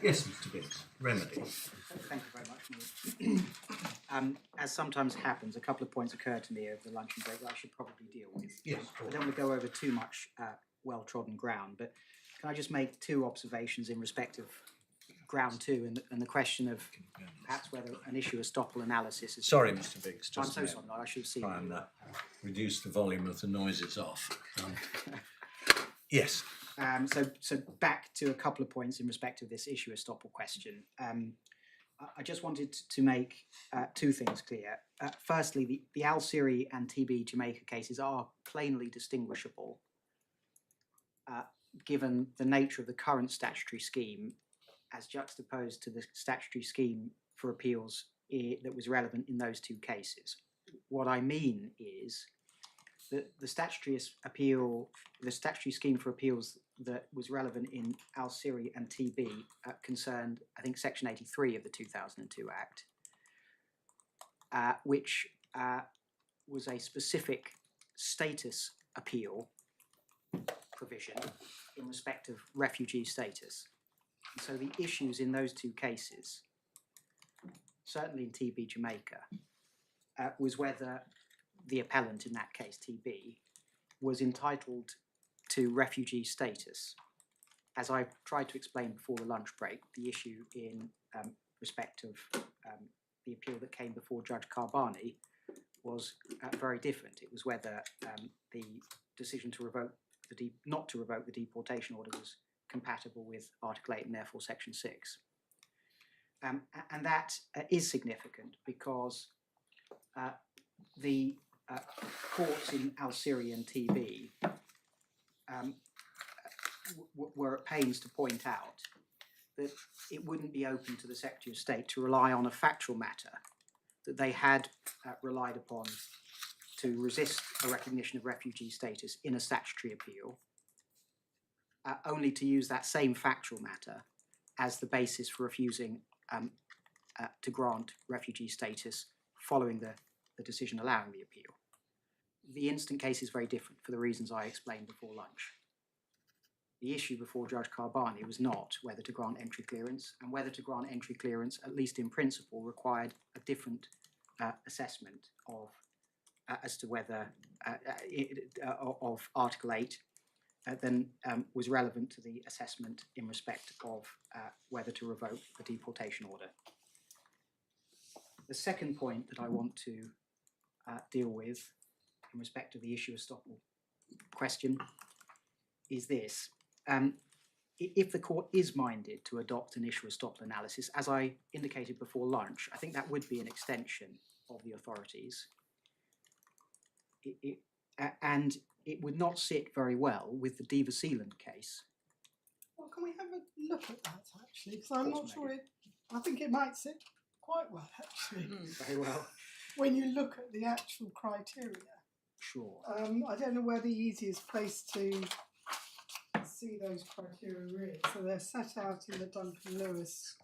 Yes, Mr. Biggs. Remedy. Thank you very much, Neil. As sometimes happens, a couple of points occurred to me over the luncheon break that I should probably deal with. Yes, I don't want to go over too much well-trodden ground, but can I just make two observations in respect of ground two and the question of perhaps whether an issue estoppel analysis is... Sorry, Mr. Biggs. I'm Just so sorry, I should have seen try and you. reduce the volume of the noises off. Yes. So back to a couple of points in respect of this issue estoppel question. I just wanted to make two things clear. Firstly, the Al-Siri and TB Jamaica cases are plainly distinguishable given the nature of the current statutory scheme as juxtaposed to the statutory scheme for appeals that was relevant in those two cases. What I mean is that the statutory scheme for appeals that was relevant in Al-Siri and TB concerned, I think, Section 83 of the 2002 Act, which was a specific status appeal provision in respect of refugee status. And so the issues in those two cases, certainly in TB Jamaica, was whether the appellant in that case, TB, was entitled to refugee status. As I tried to explain before the lunch break, the issue in respect of the appeal that came before Judge Carbani was very different. It was whether the decision to not to revoke the deportation order was compatible with Article 8 and therefore Section 6. And that is significant because the courts in Al-Siri and TB were at pains to point out that it wouldn't be open to the Secretary of State to rely on a factual matter that they had relied upon to resist a recognition of refugee status in a statutory appeal, only to use that same factual matter as the basis for refusing to grant refugee status following the decision allowing the appeal. The instant case is very different for the reasons I explained before lunch. The issue before Judge Carbani was not whether to grant entry clearance, and whether to grant entry clearance, at least in principle, required a different assessment of as to whether of Article 8 than was relevant to the assessment in respect of whether to revoke the deportation order. The second point that I want to deal with in respect of the issue estoppel question is this. If the court is minded to adopt an issue estoppel analysis, as I indicated before lunch, I think that would be an extension of the authorities. And it would not sit very well with the Diva Sealand case. Well, can we have a look at that, actually? Because I'm not sure I think it might sit quite well, actually. Very well. When you look at the actual criteria. Sure. I don't know where the easiest place to see those criteria is. So they're set out in the Duncan Lewis.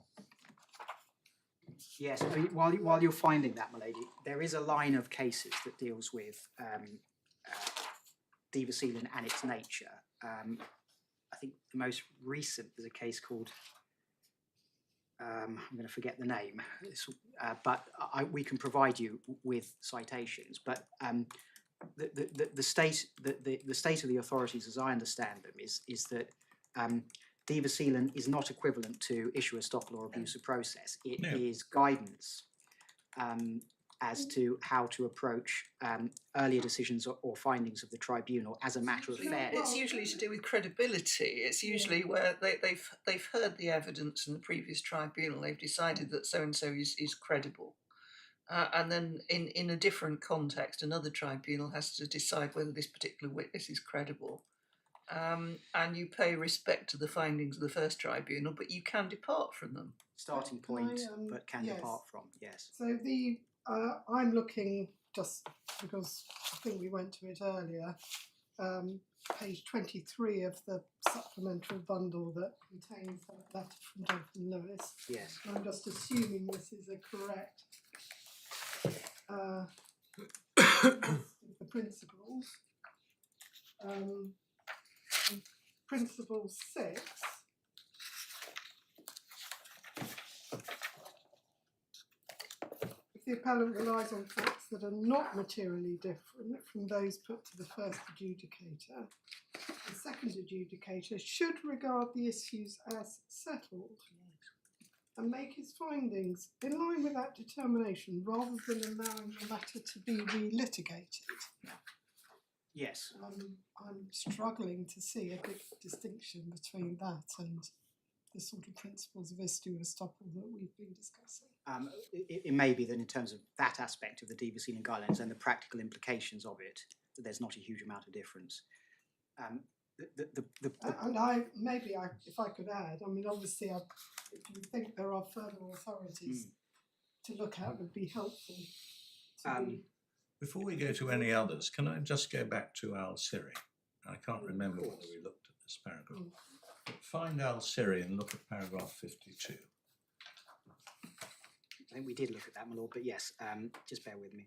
Yes, while you're finding that, my lady, there is a line of cases that deals with Diva Sealand and its nature. I think the most recent is a case called, I'm going to forget the name, but we can provide you with citations. But the state of the authorities, as I understand them, is that Diva Sealand is not equivalent to issue estoppel or abuse of process. It is guidance as to how to approach earlier decisions or findings of the tribunal as a matter of fairness. It's usually to do with credibility. It's usually where they've heard the evidence in the previous tribunal. They've decided that so and so is credible. And then in a different context, another tribunal has to decide whether this particular witness is credible. And you pay respect to the findings of the first tribunal, but you can depart from them. Starting point, but can depart from, yes. So I'm looking, just because I think we went to it earlier, page 23 of the supplementary bundle that contains that letter from Duncan Lewis. Yes. I'm just assuming this is a correct the principles. Principle 6 the appellant relies on facts that are not materially different from those put to the first adjudicator, the second adjudicator should regard the issues as settled and make his findings in line with that determination rather than allowing the matter to be re-litigated. Yes. I'm struggling to see a big distinction between that and the sort of principles of issue estoppel that we've been discussing. It may be that in terms of that aspect of the Dever-Sealing guidelines and the practical implications of it, that there's not a huge amount of difference. And if I could add, I mean, obviously, if you think there are further authorities to look at, would be helpful. Before we go to any others, can I just go back to Al-Siri? I can't remember whether we looked at this paragraph. But find Al-Siri and look at paragraph 52. I think we did look at that, my lord, but yes, just bear with me.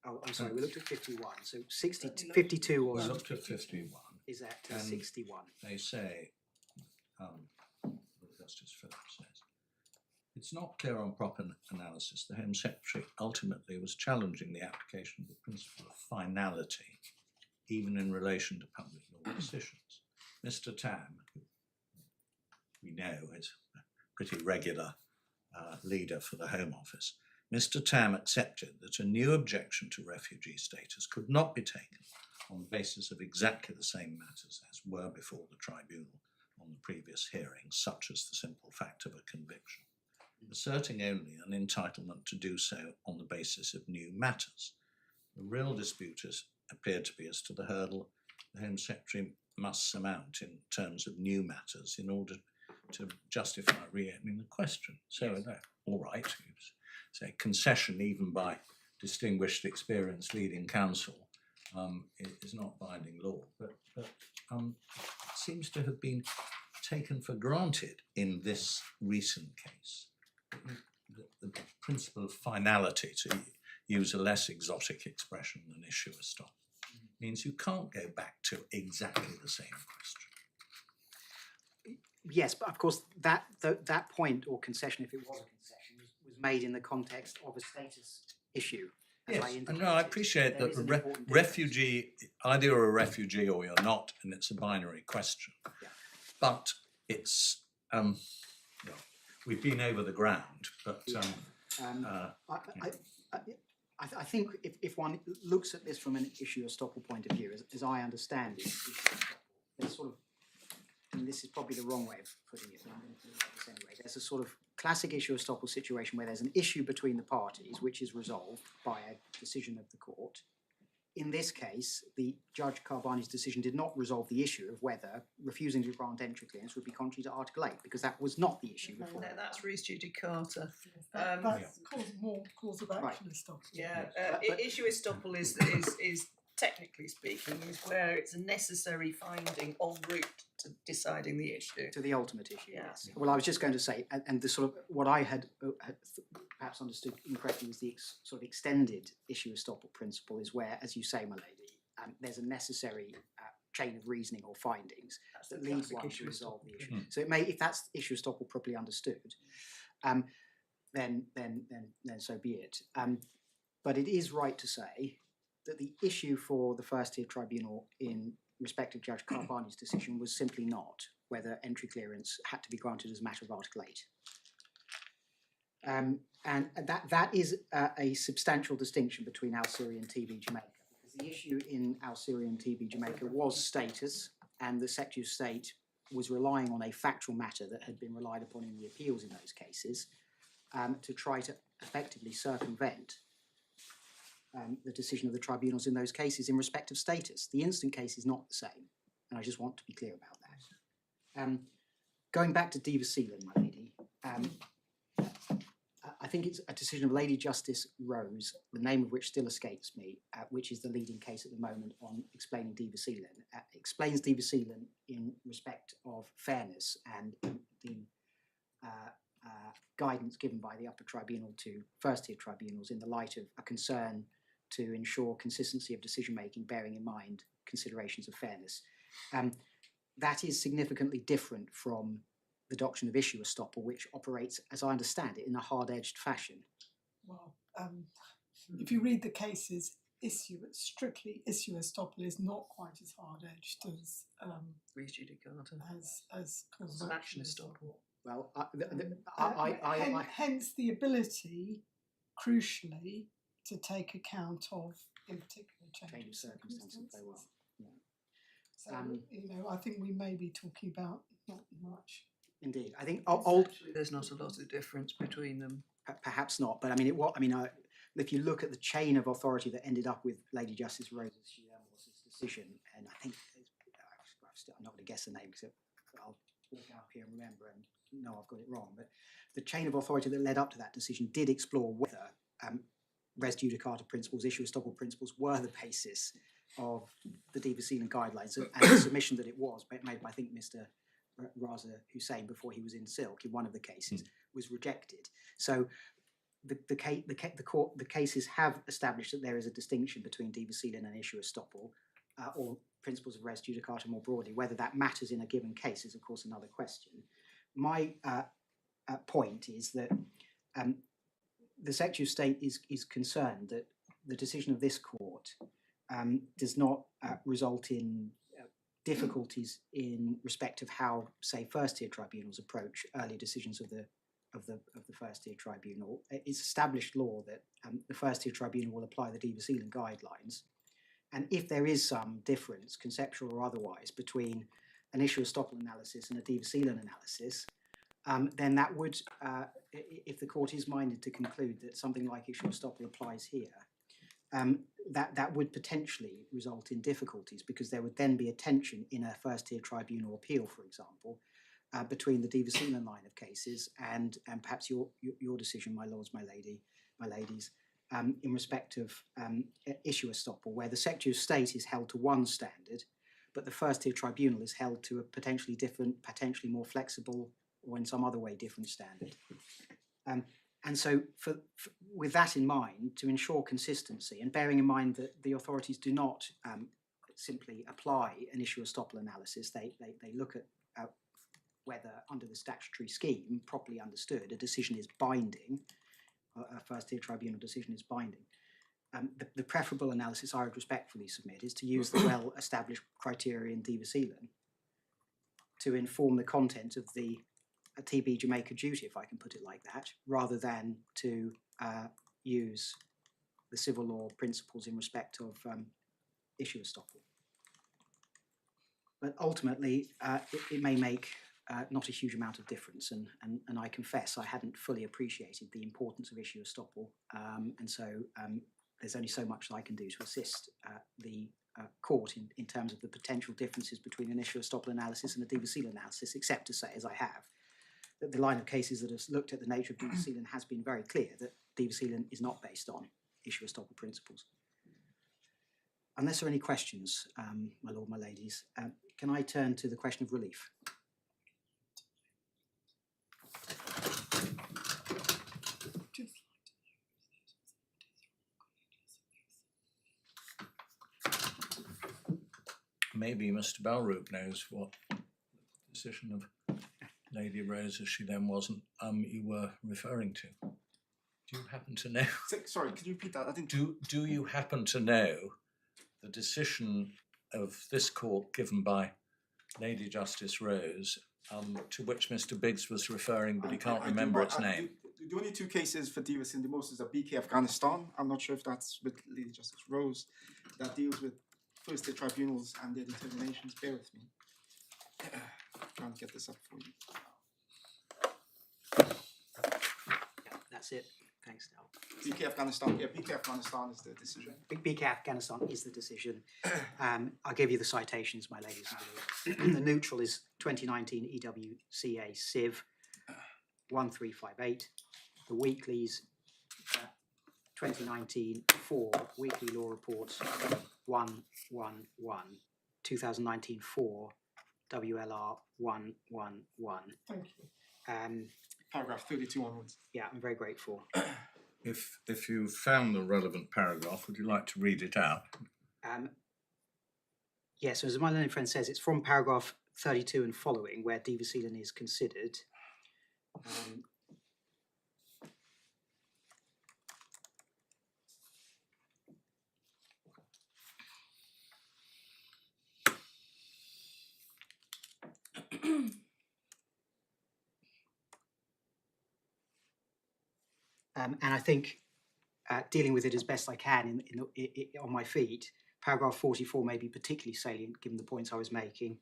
Oh, I'm sorry, we looked at 51. So 52 We was... looked at 51. Is that And 61? They say, Justice Phillips says, it's not clear on proper analysis. The Home Secretary ultimately was challenging the application of the principle of finality, even in relation to public law decisions. Mr. Tam, who we know is a pretty regular leader for the Home Office, Mr. Tam accepted that a new objection to refugee status could not be taken on the basis of exactly the same matters as were before the tribunal on the previous hearing, such as the simple fact of a conviction, asserting only an entitlement to do so on the basis of new matters. The real dispute appeared to be as to the hurdle the Home Secretary must surmount in terms of new matters in order to justify reopening the question. So, all right, say concession even by distinguished, experienced leading counsel is not binding law, but it seems to have been taken for granted in this recent case. The principle of finality, to use a less exotic expression than issue estoppel, means you can't go back to exactly the same question. Yes, but of course that point or concession, if it was a concession, was made in the context of a status issue. Yes, no, I appreciate that the refugee, either you're a refugee or you're not, and it's a binary question. Yeah. But it's, we've been over the ground, but... I think if one looks at this from an issue estoppel point of view, as I understand it, there's sort of, and this is probably the wrong way of putting it, but I'm going to do this anyway. There's a sort of classic issue estoppel situation where there's an issue between the parties which is resolved by a decision of the court. In this case, the Judge Carbani's decision did not resolve the issue of whether refusing to grant entry clearance would be contrary to Article 8, because that was not the issue before. No, that's res judicata. That's more cause of action estoppel. Yeah, But issue estoppel is technically speaking is where it's a necessary finding en route to deciding the issue. To the ultimate issue, Yes. yes. Well, I was just going to say, and the sort of, what I had perhaps understood incorrectly was the sort of extended issue estoppel principle is where, as you say, my lady, there's a necessary chain of reasoning or findings that leads one to resolve the issue. So it may, if that's issue estoppel properly understood, then so be it. But it is right to say that the issue for the first tier tribunal in respect of Judge Carbani's decision was simply not whether entry clearance had to be granted as a matter of Article 8. And that is a substantial distinction between Al-Siri and TB Jamaica, because the issue in Al-Siri and TB Jamaica was status, and the Secretary of State was relying on a factual matter that had been relied upon in the appeals in those cases to try to effectively circumvent the decision of the tribunals in those cases in respect of status. The instant case is not the same, and I just want to be clear about that. Going back to Dever-Sealing, my lady, I think it's a decision of Lady Justice Rose, the name of which still escapes me, which is the leading case at the moment on explaining Dever-Sealing. Explains Dever-Sealing in respect of fairness and the guidance given by the upper tribunal to first-tier tribunals in the light of a concern to ensure consistency of decision-making, bearing in mind considerations of fairness. That is significantly different from the doctrine of issue estoppel, which operates, as I understand it, in a hard-edged fashion. Well, if you read the cases, strictly issue estoppel is not quite as hard-edged as Res judicata. as cause Cause of of action action estoppel. Well, hence the ability, crucially, to take account of, in particular, change of circumstances. very well. Yeah. So, I think we may be talking about not much. Indeed, I think Actually, there's not a lot of difference between them. perhaps not, but I mean, if you look at the chain of authority that ended up with Lady Justice Rose's decision, and I think I'm not going to guess the name because I'll walk out here and remember and know I've got it wrong. But the chain of authority that led up to that decision did explore whether res judicata principles, issue estoppel principles, were the basis of the Sealand guidelines, and the submission that it was made by, I think, Mr. Raza Hussain before he was in Silk in one of the cases was rejected. So the cases have established that there is a distinction between Sealand and issue estoppel, or principles of res judicata more broadly. Whether that matters in a given case is, of course, another question. My point is that the Secretary of State is concerned that the decision of this court does not result in difficulties in respect of how, say, first-tier tribunals approach early decisions of the first-tier tribunal. It's established law that the first-tier tribunal will apply the Sealand guidelines, and if there is some difference, conceptual or otherwise, between an issue estoppel analysis and a Sealand analysis, then that would, if the court is minded to conclude that something like issue estoppel applies here, that would potentially result in difficulties, because there would then be a tension in a first-tier tribunal appeal, for example, between the Sealand line of cases and perhaps your decision, my lords, my ladies, in respect of issue estoppel, where the Secretary of State is held to one standard, but the first-tier tribunal is held to a potentially different, potentially more flexible, or in some other way different standard. And so with that in mind, to ensure consistency, and bearing in mind that the authorities do not simply apply an issue estoppel analysis, they look at whether, under the statutory scheme, properly understood, a decision is binding, a first-tier tribunal decision is binding. The preferable analysis I would respectfully submit is to use the well-established criteria in Sealand to inform the content of the TB Jamaica duty, if I can put it like that, rather than to use the civil law principles in respect of issue estoppel. But ultimately, it may make not a huge amount of difference, and I confess I hadn't fully appreciated the importance of issue estoppel, and so there's only so much that I can do to assist the court in terms of the potential differences between an issue estoppel analysis and a Sealand analysis, except to say, as I have, that the line of cases that has looked at the nature of Sealand has been very clear that Sealand is not based on issue estoppel principles. Unless there are any questions, my lord, my ladies, can I turn to the question of relief? Maybe Mr. Balroop knows what decision of Lady Rose, as she then wasn't, you were referring to. Do you happen to know? Sorry, could you repeat that? I didn't. Do you happen to know the decision of this court given by Lady Justice Rose, to which Mr. Biggs was referring, but he can't remember its name? The only two cases for Divas in the most is a BK Afghanistan. I'm not sure if that's with Lady Justice Rose, that deals with first-tier tribunals and their determinations. Bear with me. Trying to get this up for you. Yeah, that's it. Thanks, Dal. BK Afghanistan. Yeah, BK Afghanistan is the decision. BK Afghanistan is the decision. I'll give you the citations, my ladies and lords. The neutral is 2019 EWCA Civ 1358. The weeklies 2019 4 Weekly Law Reports 111. 2019 4 WLR 111. Thank you. Paragraph 32 onwards. Yeah, I'm very grateful. If you found the relevant paragraph, would you like to read it out? Yes, as my learned friend says, it's from paragraph 32 and following where diversity is considered. And I think dealing with it as best I can on my feet, paragraph 44 may be particularly salient given the points I was making.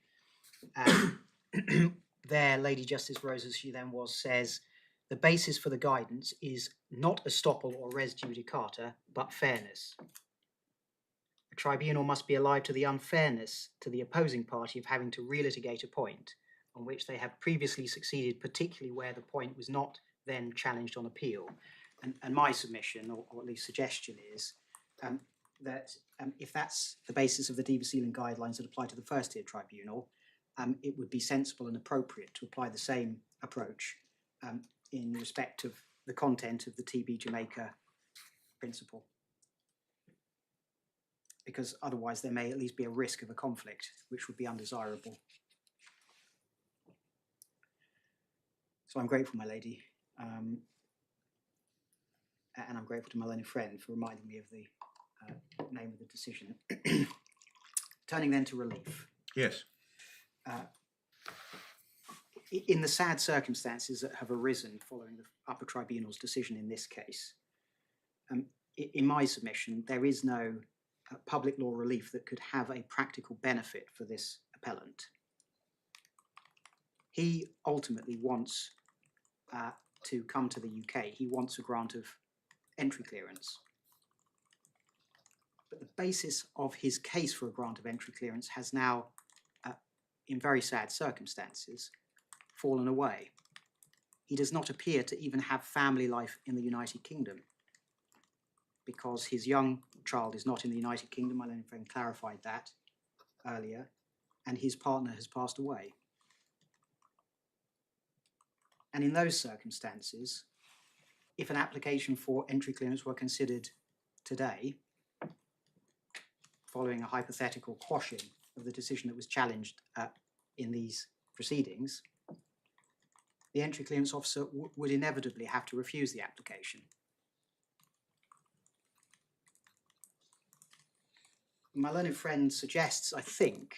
There, Lady Justice Rose, as she then was, says, the basis for the guidance is not estoppel or res judicata, but fairness. A tribunal must be alive to the unfairness to the opposing party of having to relitigate a point on which they have previously succeeded, particularly where the point was not then challenged on appeal. And my submission, or at least suggestion, is that if that's the basis of the Diva Sealing guidelines that apply to the first tier tribunal, it would be sensible and appropriate to apply the same approach in respect of the content of the TB Jamaica principle. Because otherwise there may at least be a risk of a conflict, which would be undesirable. So I'm grateful, my lady. And I'm grateful to my learned friend for reminding me of the name of the decision. Turning then to relief. Yes. In the sad circumstances that have arisen following the upper tribunal's decision in this case, in my submission, there is no public law relief that could have a practical benefit for this appellant. He ultimately wants to come to the UK. He wants a grant of entry clearance. But the basis of his case for a grant of entry clearance has now, in very sad circumstances, fallen away. He does not appear to even have family life in the United Kingdom because his young child is not in the United Kingdom. My learned friend clarified that earlier, and his partner has passed away. And in those circumstances, if an application for entry clearance were considered today, following a hypothetical quashing of the decision that was challenged in these proceedings, the entry clearance officer would inevitably have to refuse the application. My learned friend suggests, I think,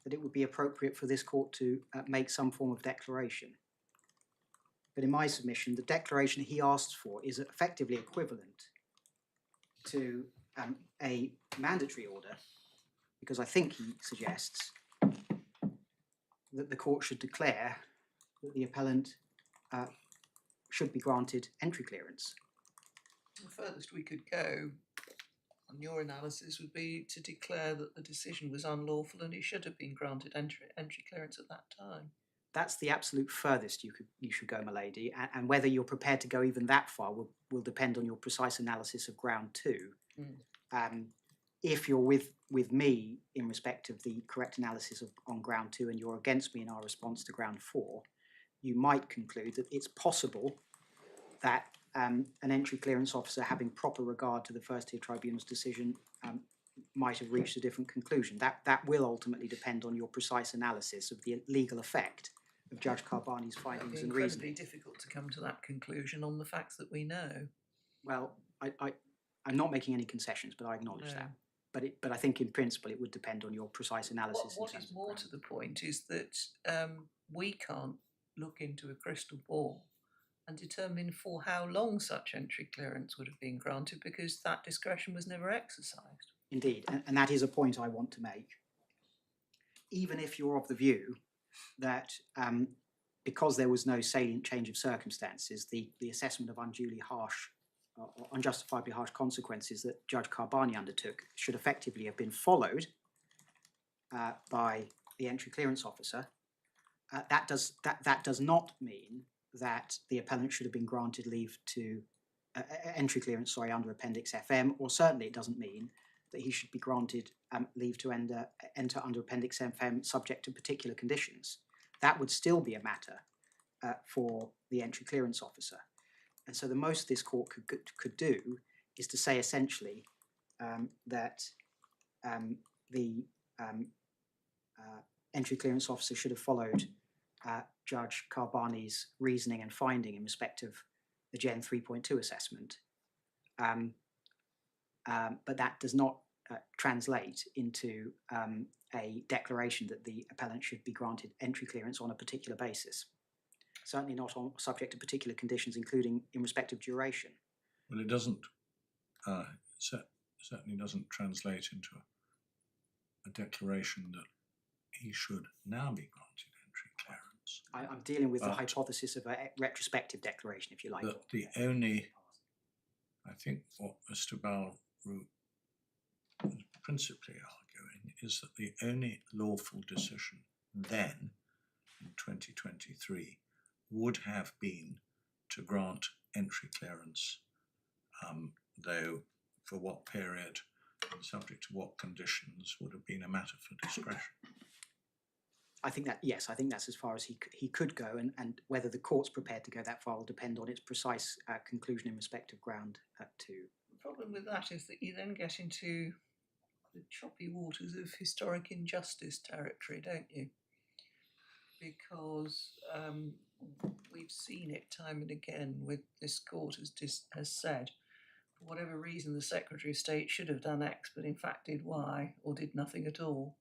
that it would be appropriate for this court to make some form of declaration. But in my submission, the declaration he asks for is effectively equivalent to a mandatory order, because I think he suggests that the court should declare that the appellant should be granted entry clearance. The furthest we could go on your analysis would be to declare that the decision was unlawful and he should have been granted entry clearance at that time. That's the absolute furthest you should go, my lady, and whether you're prepared to go even that far will depend on your precise analysis of ground 2. If you're with me in respect of the correct analysis on ground 2 and you're against me in our response to ground 4, you might conclude that it's possible that an entry clearance officer, having proper regard to the first tier tribunal's decision, might have reached a different conclusion. That will ultimately depend on your precise analysis of the legal effect of Judge Carbani's findings and reasoning. It's incredibly difficult to come to that conclusion on the facts that we know. Well, I'm not making any concessions, but I acknowledge that. But I think in principle it would depend on your precise analysis. What is more to the point is that we can't look into a crystal ball and determine for how long such entry clearance would have been granted, because that discretion was never exercised. Indeed, and that is a point I want to make. Even if you're of the view that because there was no salient change of circumstances, the assessment of unduly harsh or unjustifiably harsh consequences that Judge Carbani undertook should effectively have been followed by the entry clearance officer, that does not mean that the appellant should have been granted leave to entry clearance, under Appendix FM, or certainly it doesn't mean that he should be granted leave to enter under Appendix FM subject to particular conditions. That would still be a matter for the entry clearance officer. And so the most this court could do is to say essentially that the entry clearance officer should have followed Judge Carbani's reasoning and finding in respect of the Gen 3.2 assessment. But that does not translate into a declaration that the appellant should be granted entry clearance on a particular basis. Certainly not on subject to particular conditions, including in respect of duration. Well, it doesn't, certainly doesn't translate into a declaration that he should now be granted entry clearance. I'm dealing with the But- hypothesis of a retrospective declaration, if you like. That the only, I think what Mr. Balroot is principally arguing is that the only lawful decision then, in 2023, would have been to grant entry clearance, though for what period and subject to what conditions would have been a matter for discretion. I think that, yes, I think that's as far as he could go, and whether the court's prepared to go that far will depend on its precise conclusion in respect of ground 2. The problem with that is that you then get into the choppy waters of historic injustice territory, don't you? Because we've seen it time and again with this court has said, for whatever reason, the Secretary of State should have done X, but in fact did Y, or did nothing at all.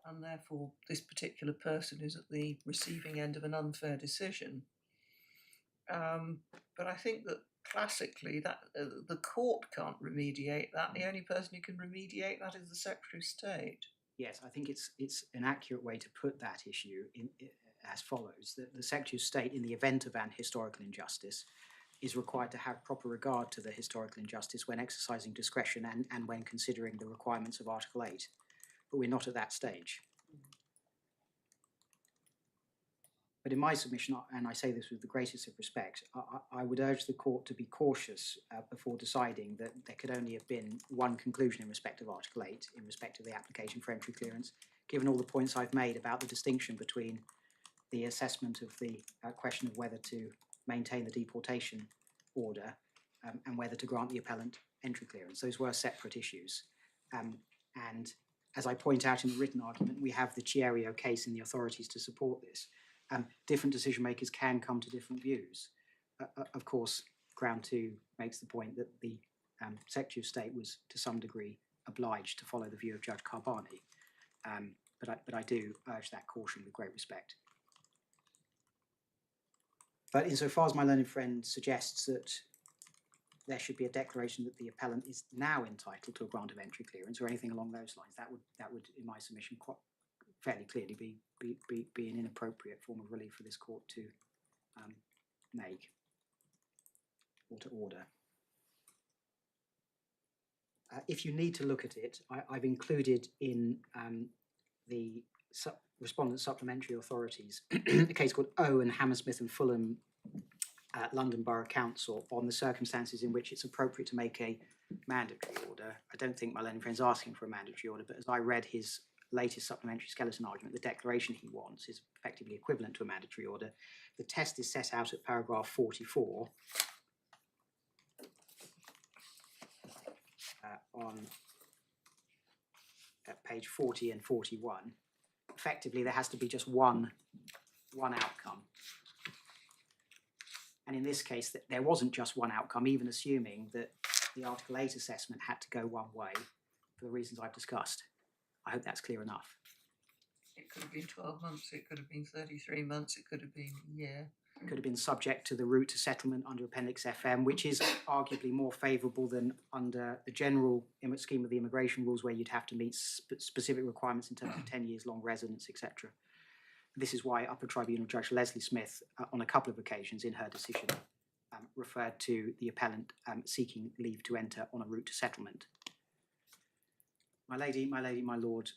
And therefore, this particular person is at the receiving end of an unfair decision. But I think that classically, that the court can't remediate that. The only person who can remediate that is the Secretary of State. Yes, I think it's an accurate way to put that issue as follows: that the Secretary of State, in the event of an historical injustice, is required to have proper regard to the historical injustice when exercising discretion and when considering the requirements of Article 8. But we're not at that stage. But in my submission, and I say this with the greatest of respect, I would urge the court to be cautious before deciding that there could only have been one conclusion in respect of Article 8, in respect of the application for entry clearance, given all the points I've made about the distinction between the assessment of the question of whether to maintain the deportation order and whether to grant the appellant entry clearance. Those were separate issues. And as I point out in the written argument, we have the Chiario case in the authorities to support this. Different decision makers can come to different views. Of course, ground 2 makes the point that the Secretary of State was to some degree obliged to follow the view of Judge Carbani. But I do urge that caution with great respect. But insofar as my learned friend suggests that there should be a declaration that the appellant is now entitled to a grant of entry clearance or anything along those lines, that would in my submission, quite fairly clearly be an inappropriate form of relief for this court to make or to order. If you need to look at it, I've included in the respondent supplementary authorities a case called Owen, Hammersmith and Fulham London Borough Council on the circumstances in which it's appropriate to make a mandatory order. I don't think my learned friend's asking for a mandatory order, but as I read his latest supplementary skeleton argument, the declaration he wants is effectively equivalent to a mandatory order. The test is set out at paragraph 44 at page 40 and 41. Effectively, there has to be just one outcome. And in this case, there wasn't just one outcome, even assuming that the Article 8 assessment had to go one way for the reasons I've discussed. I hope that's clear enough. It could have been 12 months, it could have been 33 months, it could have been a year. It could have been subject to the route to settlement under Appendix FM, which is arguably more favourable than under the general scheme of the immigration rules, where you'd have to meet specific requirements in terms of 10 years long residence, etc. This is why Upper Tribunal Judge Leslie Smith, on a couple of occasions in her decision, referred to the appellant seeking leave to enter on a route to settlement. My lady, my lord,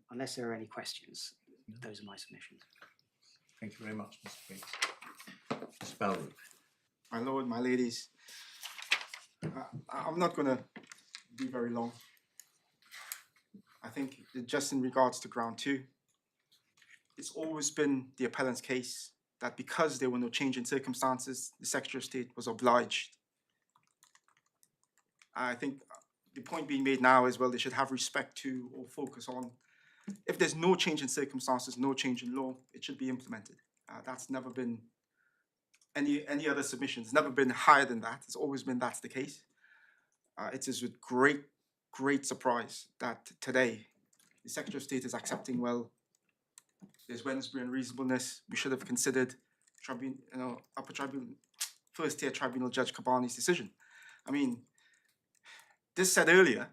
unless there are any questions, those are my submissions. Thank you very much, Mr. Green. Mr. Balroot. My lord, my ladies, I'm not going to be very long. I think just in regards to ground 2, it's always been the appellant's case that because there were no change in circumstances, the Secretary of State was obliged. I think the point being made now is, well, they should have respect to or focus on if there's no change in circumstances, no change in law, it should be implemented. That's never been any other submission. It's never been higher than that. It's always been that's the case. It is with great surprise that today the Secretary of State is accepting, well, there's Wednesbury unreasonableness. We should have considered upper tribunal, first tier tribunal Judge Kabani's decision. I mean, this said earlier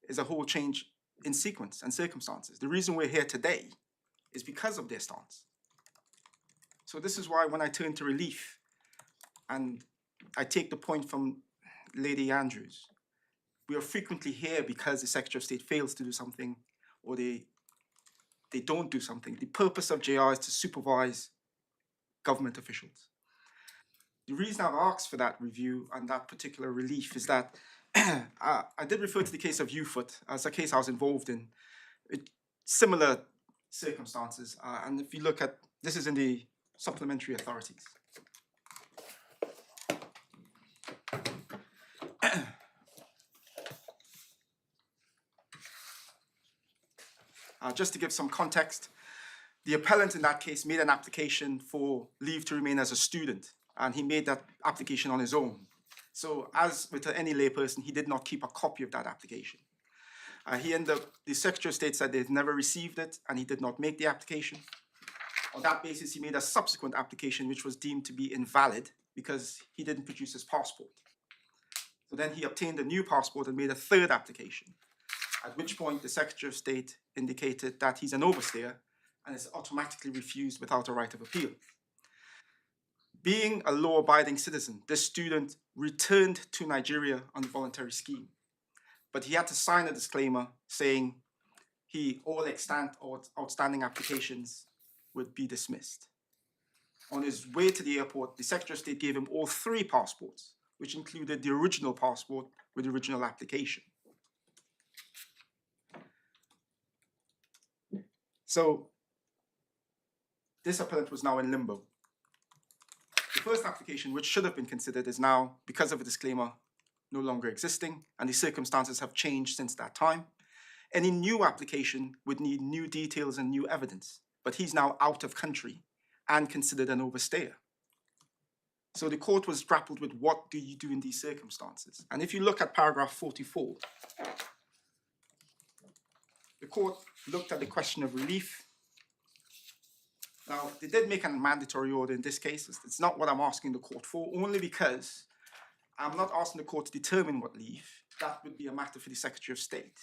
is a whole change in sequence and circumstances. The reason we're here today is because of their stance. So this is why when I turn to relief, and I take the point from Lady Andrews, we are frequently here because the Secretary of State fails to do something, or they don't do something. The purpose of JR is to supervise government officials. The reason I've asked for that review and that particular relief is that I did refer to the case of Ufoot as a case I was involved in. Similar circumstances. And if you look at, this is in the supplementary authorities. Just to give some context, the appellant in that case made an application for leave to remain as a student, and he made that application on his own. So as with any layperson, he did not keep a copy of that application. The Secretary of State said they'd never received it, and he did not make the application. On that basis, he made a subsequent application, which was deemed to be invalid because he didn't produce his passport. So then he obtained a new passport and made a third application, at which point the Secretary of State indicated that he's an overstayer and is automatically refused without a right of appeal. Being a law-abiding citizen, this student returned to Nigeria on the voluntary scheme, but he had to sign a disclaimer saying all extant or outstanding applications would be dismissed. On his way to the airport, the Secretary of State gave him all 3 passports, which included the original passport with the original application. So this appellant was now in limbo. The first application, which should have been considered, is now, because of a disclaimer, no longer existing, and the circumstances have changed since that time. Any new application would need new details and new evidence, but he's now out of country and considered an overstayer. So the court was grappled with, what do you do in these circumstances? And if you look at paragraph 44, the court looked at the question of relief. Now, they did make a mandatory order in this case. It's not what I'm asking the court for, only because I'm not asking the court to determine what leave. That would be a matter for the Secretary of State.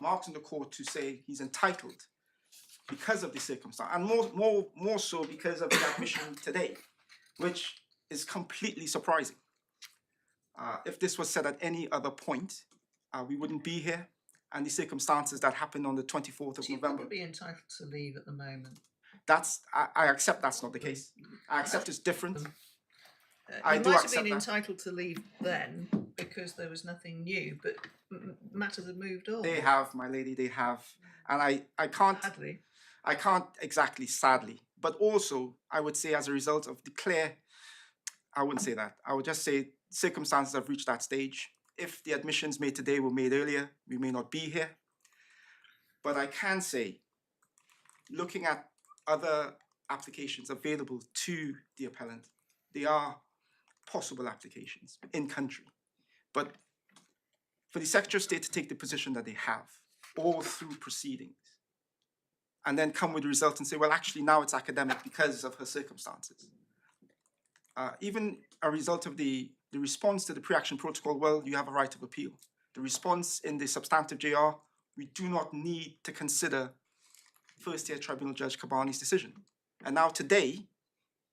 I'm asking the court to say he's entitled because of the circumstance, and more so because of the admission today, which is completely surprising. If this was said at any other point, we wouldn't be here, and the circumstances that happened on the 24th of So you November. wouldn't be entitled to leave at the moment. I accept that's not the case. I accept it's different. I you do might have accept been that. entitled to leave then because there was nothing new, but matters have moved on. They have, my lady, they have. And I can't Sadly. I can't exactly, sadly, but also I would say as a result of I wouldn't say that. I would just say circumstances have reached that stage. If the admissions made today were made earlier, we may not be here. But I can say, looking at other applications available to the appellant, they are possible applications in country. But for the Secretary of State to take the position that they have all through proceedings, and then come with the result and say, well, actually now it's academic because of her circumstances. Even a result of the response to the pre-action protocol, well, you have a right of appeal. The response in the substantive JR, we do not need to consider first-tier tribunal Judge Kabani's decision. And now today,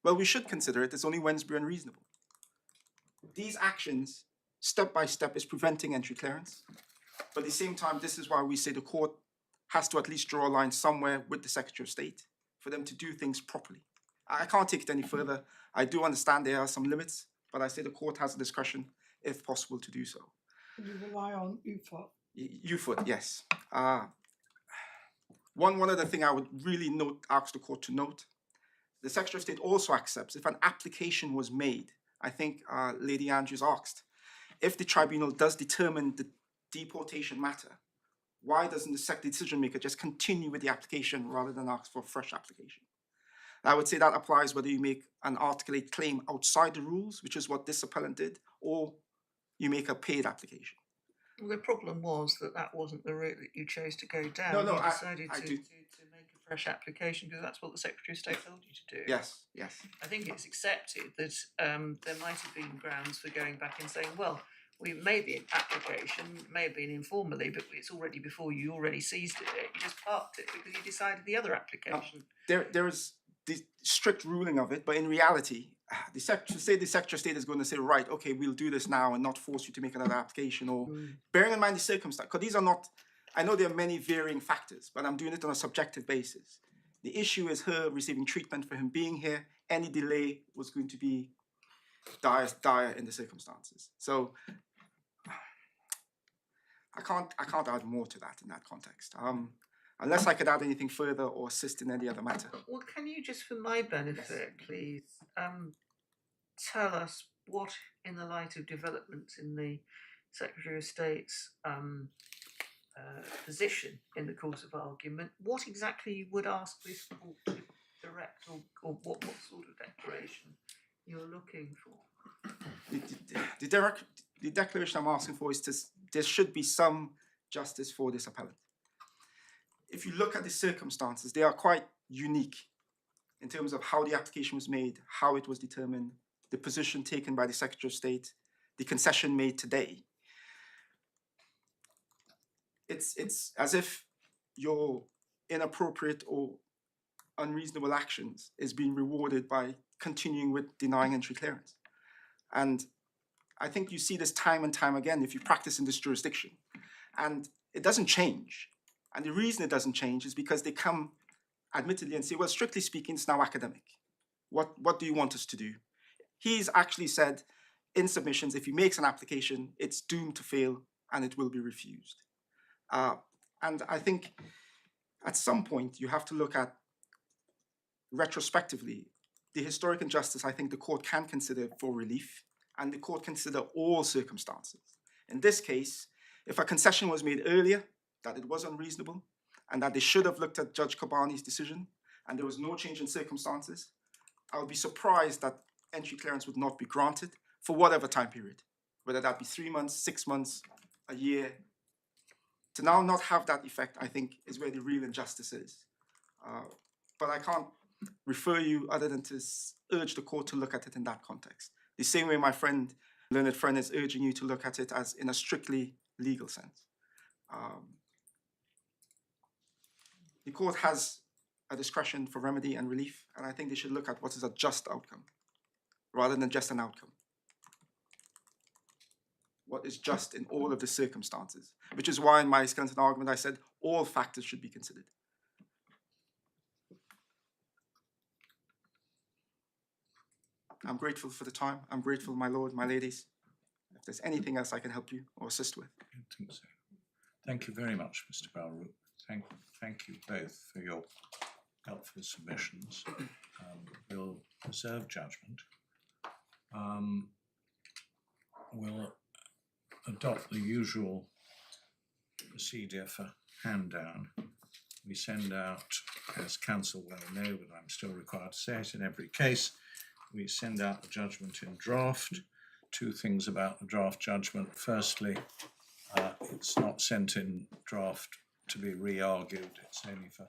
well, we should consider it. It's only Wednesbury unreasonable. These actions, step by step, is preventing entry clearance. But at the same time, this is why we say the court has to at least draw a line somewhere with the Secretary of State for them to do things properly. I can't take it any further. I do understand there are some limits, but I say the court has the discretion, if possible, to do so. You rely on UFOT. UFOT, yes. One other thing I would really ask the court to note, the Secretary of State also accepts if an application was made, I think Lady Andrews asked, if the tribunal does determine the deportation matter, why doesn't the decision maker just continue with the application rather than ask for a fresh application? I would say that applies whether you make an articulate claim outside the rules, which is what this appellant did, or you make a paid application. Well, the problem was that wasn't the route that you chose to go down. No, you I decided to do. make a fresh application because that's what the Secretary of State told you to do. Yes, yes. I think it's accepted that there might have been grounds for going back and saying, well, we made the application, it may have been informally, but it's already before you already seized it. You just parked it because you decided the other application. There is the strict ruling of it, but in reality, the Secretary of State is going to say, right, okay, we'll do this now and not force you to make another application, or bearing in mind the circumstance, because these are not, I know there are many varying factors, but I'm doing it on a subjective basis. The issue is her receiving treatment for him being here. Any delay was going to be dire in the circumstances. So I can't add more to that in that context. Unless I could add anything further or assist in any other matter. Well, can you just, for my benefit, please, tell us what, in the light of developments in the Secretary of State's position in the course of argument, what exactly you would ask this court to direct, or what sort of declaration you're looking for? The declaration I'm asking for is there should be some justice for this appellant. If you look at the circumstances, they are quite unique in terms of how the application was made, how it was determined, the position taken by the Secretary of State, the concession made today. It's as if your inappropriate or unreasonable actions is being rewarded by continuing with denying entry clearance. And I think you see this time and time again if you practice in this jurisdiction. And it doesn't change. And the reason it doesn't change is because they come admittedly and say, well, strictly speaking, it's now academic. What do you want us to do? He's actually said in submissions, if he makes an application, it's doomed to fail and it will be refused. And I think at some point you have to look at retrospectively the historic injustice I think the court can consider for relief, and the court consider all circumstances. In this case, if a concession was made earlier, that it was unreasonable, and that they should have looked at Judge Kobani's decision, and there was no change in circumstances, I would be surprised that entry clearance would not be granted for whatever time period, whether that be 3 months, 6 months, a year. To now not have that effect, I think, is where the real injustice is. But I can't refer you other than to urge the court to look at it in that context. The same way my friend, learned friend, is urging you to look at it as in a strictly legal sense. The court has a discretion for remedy and relief, and I think they should look at what is a just outcome, rather than just an outcome. What is just in all of the circumstances, which is why in my skeleton argument I said all factors should be considered. I'm grateful for the time. I'm grateful, my lord, my ladies. If there's anything else I can help you or assist with. I don't think so. Thank you very much, Mr. Balrook. Thank you both for your helpful submissions. We'll reserve judgment. We'll adopt the usual procedure for hand down. We send out, as counsel well know, but I'm still required to say it in every case, we send out the judgment in draft. 2 things about the draft judgment. Firstly, it's not sent in draft to be re-argued. It's only for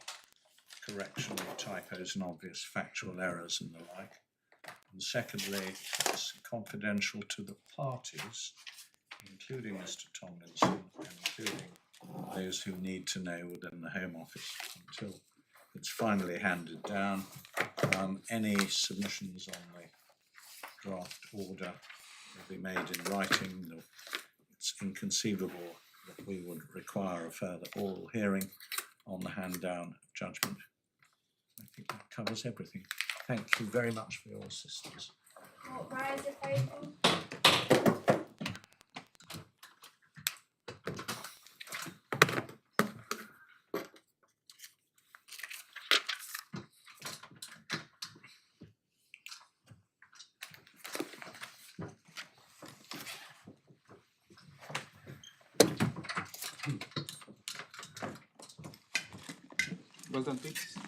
correction of typos and obvious factual errors and the like. And secondly, it's confidential to the parties, including Mr. Tomlinson and including those who need to know within the Home Office until it's finally handed down. Any submissions on the draft order will be made in writing. It's inconceivable that we would require a further oral hearing on the hand down judgment. I think that covers everything. Thank you very much for your assistance. Why is it faithful? Well done, Pete.